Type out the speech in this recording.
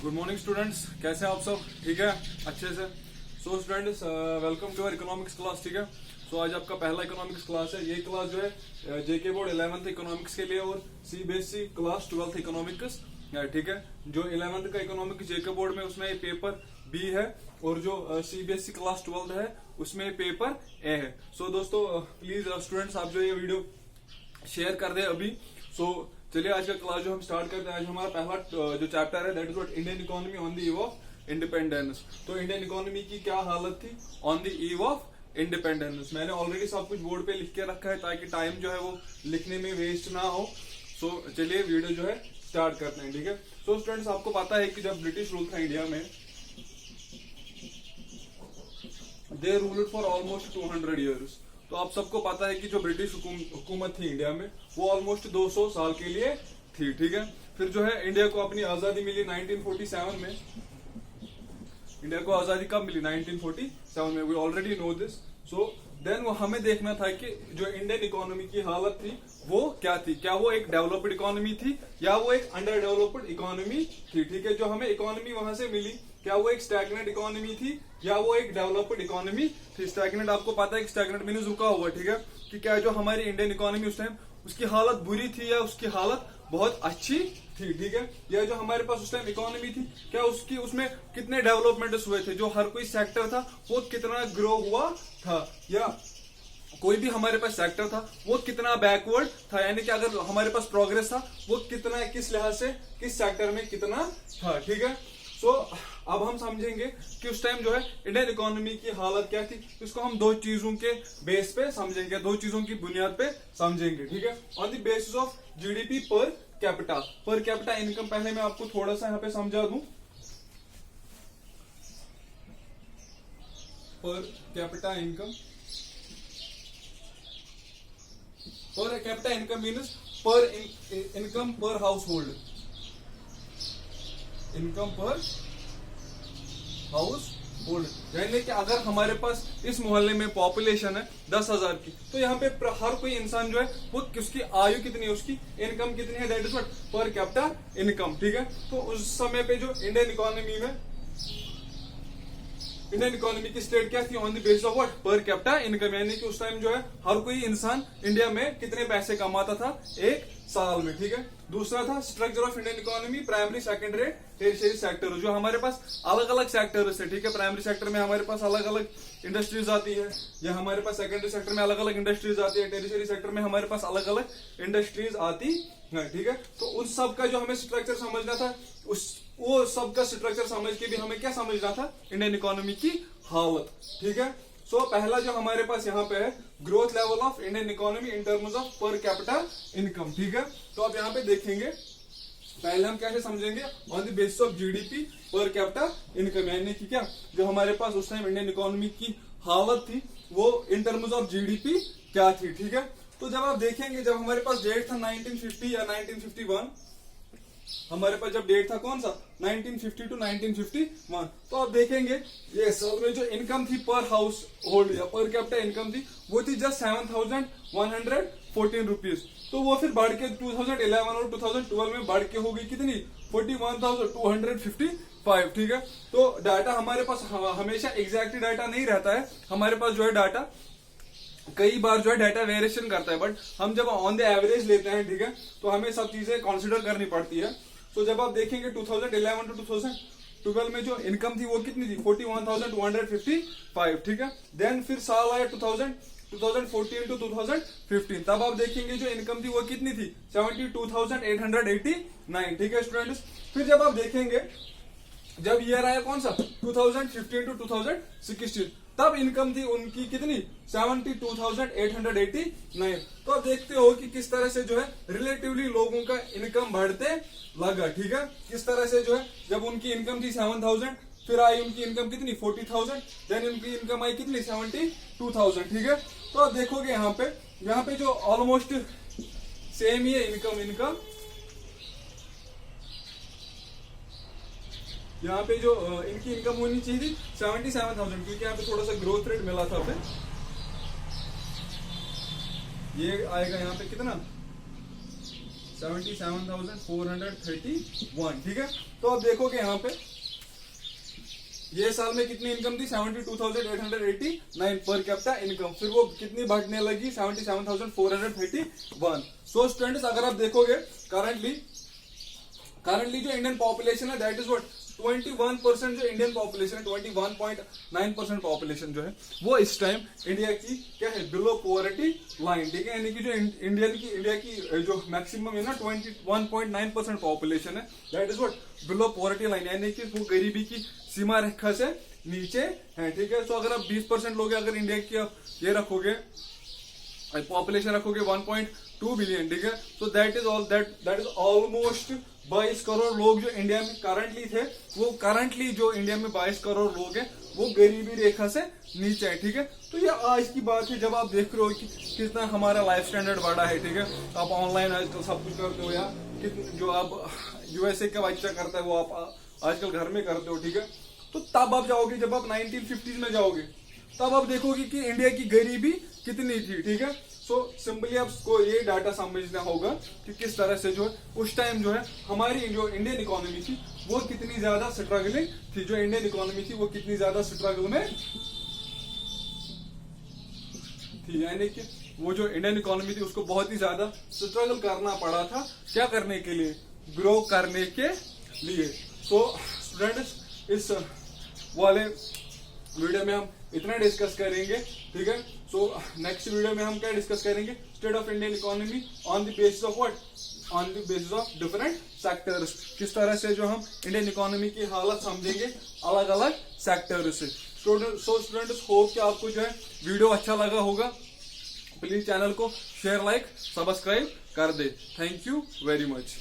Good morning students, कैसे हैं आप सब? ठीक है, अच्छे से। So students, welcome to our economics class. ठीक है, सो आज आपका पहला इकोनॉमिक्स क्लास है। ये क्लास जो है जेके बोर्ड 11th इकोनॉमिक्स के लिए और सीबीएसई क्लास 12th इकोनॉमिक्स। ठीक है, जो 11th का इकोनॉमिक्स जेके बोर्ड में उसमें पेपर बी है और जो सीबीएसई क्लास 12th है उसमें पेपर ए है। सो दोस्तों, प्लीज स्टूडेंट्स आप जो ये वीडियो शेयर कर दे अभी। सो चलिए आज का क्लास जो हम स्टार्ट करते हैं। आज हमारा पहला जो चैप्टर है that is what Indian economy on the eve of independence. तो इंडियन इकोनॉमी की क्या हालत थी on the eve of independence. मैंने ऑलरेडी सब कुछ बोर्ड पे लिख के रखा है ताकि टाइम जो है वो लिखने में वेस्ट ना हो। सो चलिए वीडियो जो है स्टार्ट करते हैं। ठीक है, सो स्टूडेंट्स आपको पता है कि जब ब्रिटिश रूल था इंडिया में, दे रूल्ड फॉर ऑलमोस्ट 200 ईयर्स। तो आप सबको पता है कि जो ब्रिटिश हुकूमत थी इंडिया में वो ऑलमोस्ट 200 साल के लिए थी। ठीक है, फिर जो है इंडिया को अपनी आजादी मिली 1947 में। इंडिया को आजादी कब मिली? 1947 में। We already know this. So then वो हमें देखना था कि जो इंडियन इकोनॉमी की हालत थी वो क्या थी। क्या वो एक डेवलप्ड इकोनॉमी थी या वो एक अंडर डेवलप्ड इकोनॉमी थी। ठीक है, जो हमें इकोनॉमी वहां से मिली, क्या वो एक स्टैग्नेंट इकोनॉमी थी या वो एक डेवलप्ड इकोनॉमी थी। स्टैग्नेंट आपको पता है कि स्टैग्नेंट मीन्स रुका हुआ। ठीक है, कि क्या जो हमारी इंडियन इकोनॉमी उस टाइम उसकी हालत बुरी थी या उसकी हालत बहुत अच्छी थी। ठीक है, या जो हमारे पास उस टाइम इकोनॉमी थी क्या उसकी उसमें कितने डेवलपमेंट्स हुए थे, जो हर कोई सेक्टर था वो कितना ग्रो हुआ था, या कोई भी हमारे पास सेक्टर था वो कितना बैकवर्ड था। यानी कि अगर हमारे पास प्रोग्रेस था वो कितना, किस लिहाज से, किस सेक्टर में कितना था। ठीक है, सो अब हम समझेंगे कि उस टाइम जो है इंडियन इकोनॉमी की हालत क्या थी। इसको हम दो चीजों के बेस पे समझेंगे, दो चीजों की बुनियाद पे समझेंगे। ठीक है, on the basis of GDP per capita. Per capita income पहले मैं आपको थोड़ा सा यहाँ पे समझा दूं। Per capita income, per capita income means पर इनकम पर हाउस होल्ड, इनकम पर हाउस होल्ड। यानी कि अगर हमारे पास इस मोहल्ले में पॉपुलेशन है 10,000 की, तो यहाँ पे हर कोई इंसान जो है वो उसकी आयु कितनी है, उसकी इनकम कितनी है, that is what per capita income. ठीक है, तो उस समय पे जो इंडियन इकोनॉमी में, इंडियन इकोनॉमी की स्टेट क्या थी on the basis of what per capita income. यानी कि उस टाइम जो है हर कोई इंसान इंडिया में कितने पैसे कमाता था एक साल में। ठीक है, दूसरा था structure of Indian economy, primary, secondary, tertiary sector. जो हमारे पास अलग अलग सेक्टर्स है। ठीक है, प्राइमरी सेक्टर में हमारे पास अलग अलग इंडस्ट्रीज आती है, या हमारे पास सेकेंडरी सेक्टर में अलग अलग इंडस्ट्रीज आती है, टेरिशरी सेक्टर में हमारे पास अलग अलग इंडस्ट्रीज आती है। ठीक है, तो उस सब का जो हमें स्ट्रक्चर समझना था, वो सब का स्ट्रक्चर समझ के भी हमें क्या समझना था, इंडियन इकोनॉमी की हालत। ठीक है, सो पहला जो हमारे पास यहाँ पे है growth level of Indian economy in terms of per capita income. ठीक है, तो आप यहाँ पे देखेंगे पहले हम कैसे समझेंगे on the basis of GDP per capita income. यानी कि क्या जो हमारे पास उस टाइम इंडियन इकोनॉमी की हालत थी वो इन टर्म्स ऑफ जीडीपी क्या थी। ठीक है, तो जब आप देखेंगे, जब हमारे पास डेट था 1950 या 1951, हमारे पास जब डेट था कौन सा 1950 टू 1951, तो आप देखेंगे ये सब में जो इनकम थी पर हाउस होल्ड या पर कैपिटा इनकम थी वो थी जस्ट 7,114 रुपीज। तो वो फिर बढ़ के 2011 और 2012 में बढ़ के हो गई कितनी, 41,255। ठीक है, तो डाटा हमारे पास हमेशा एग्जैक्टली डाटा नहीं रहता है। हमारे पास जो है डाटा कई बार जो है डाटा वेरिएशन करता है, बट हम जब ऑन द एवरेज लेते हैं, ठीक है, तो हमें सब चीजें कंसीडर करनी पड़ती है। तो जब आप देखेंगे 2011 टू 2012 में जो इनकम थी वो कितनी थी, 41,255। ठीक है, देन फिर साल आया 2014 टू 2015, तब आप देखेंगे जो इनकम थी वो कितनी थी, 72,889। ठीक है स्टूडेंट्स, फिर जब आप देखेंगे जब ईयर आया कौन सा 2015 टू 2016, तब इनकम थी उनकी कितनी, 72,889। तो आप देखते हो कि किस तरह से जो है रिलेटिवली लोगों का इनकम बढ़ते लगा। ठीक है, किस तरह से जो है जब उनकी इनकम थी 7,000, फिर आई उनकी इनकम कितनी 40,000, देन उनकी इनकम आई कितनी 72,000। ठीक है, तो आप देखोगे यहाँ पे जो ऑलमोस्ट सेम ही है इनकम यहाँ पे जो इनकी इनकम होनी चाहिए थी 77,000, क्योंकि यहाँ पे थोड़ा सा ग्रोथ रेट मिला था। फिर ये आएगा यहाँ पे कितना 77,431, ठीक है। तो अब देखोगे यहाँ पे ये साल में कितनी इनकम थी, 72,889 पर कैपिटा इनकम, फिर वो कितनी बढ़ने लगी, 77,431। सो स्टूडेंट्स अगर आप देखोगे करंटली जो इंडियन पॉपुलेशन है दैट इज व्हाट 21% जो इंडियन पॉपुलेशन है, 21.9% पॉपुलेशन जो है वो इस टाइम इंडिया की क्या है, बिलो पॉवर्टी लाइन, ठीक है। यानी कि जो इंडिया की जो मैक्सिमम है ना 21.9% पॉपुलेशन है that is what below poverty line, यानी कि वो गरीबी की सीमा रेखा से नीचे है, ठीक है। तो अगर आप 20% लोग अगर इंडिया की आप ये रखोगे पॉपुलेशन रखोगे 1.2 बिलियन, ठीक है। तो दैट इज ऑलमोस्ट 22 करोड़ लोग जो इंडिया में करंटली थे, वो करंटली जो इंडिया में 22 करोड़ लोग हैं वो गरीबी रेखा से नीचे है, ठीक है। तो ये आज की बात है जब आप देख रहे हो कि कितना हमारा लाइफ स्टैंडर्ड बढ़ा है, ठीक है। आप ऑनलाइन आजकल सब कुछ करते हो, या जो आप यूएसए का बच्चा करता है वो आप आजकल घर में करते हो, ठीक है। तो तब आप जाओगे, जब आप 1950s में जाओगे तब आप देखोगे कि इंडिया की गरीबी कितनी थी, ठीक है। सो सिंपली आपको ये डाटा समझना होगा कि किस तरह से जो है उस टाइम जो है हमारी जो इंडियन इकोनॉमी थी वो कितनी ज्यादा स्ट्रगलिंग थी, जो इंडियन इकोनॉमी थी वो कितनी ज्यादा स्ट्रगल में थी, यानी कि वो जो इंडियन इकोनॉमी थी उसको बहुत ही ज्यादा स्ट्रगल करना पड़ा था, क्या करने के लिए, ग्रो करने के लिए। सो स्टूडेंट्स इस वाले वीडियो में हम इतना डिस्कस करेंगे, ठीक है। सो नेक्स्ट वीडियो में हम क्या डिस्कस करेंगे, state of Indian economy on the basis of what, on the basis of different sectors, किस तरह से जो हम इंडियन इकोनॉमी की हालत समझेंगे अलग अलग सेक्टर से। स्टूडेंट्स होप कि आपको जो है वीडियो अच्छा लगा होगा, प्लीज चैनल को शेयर, लाइक, सब्सक्राइब कर दे। Thank you very much.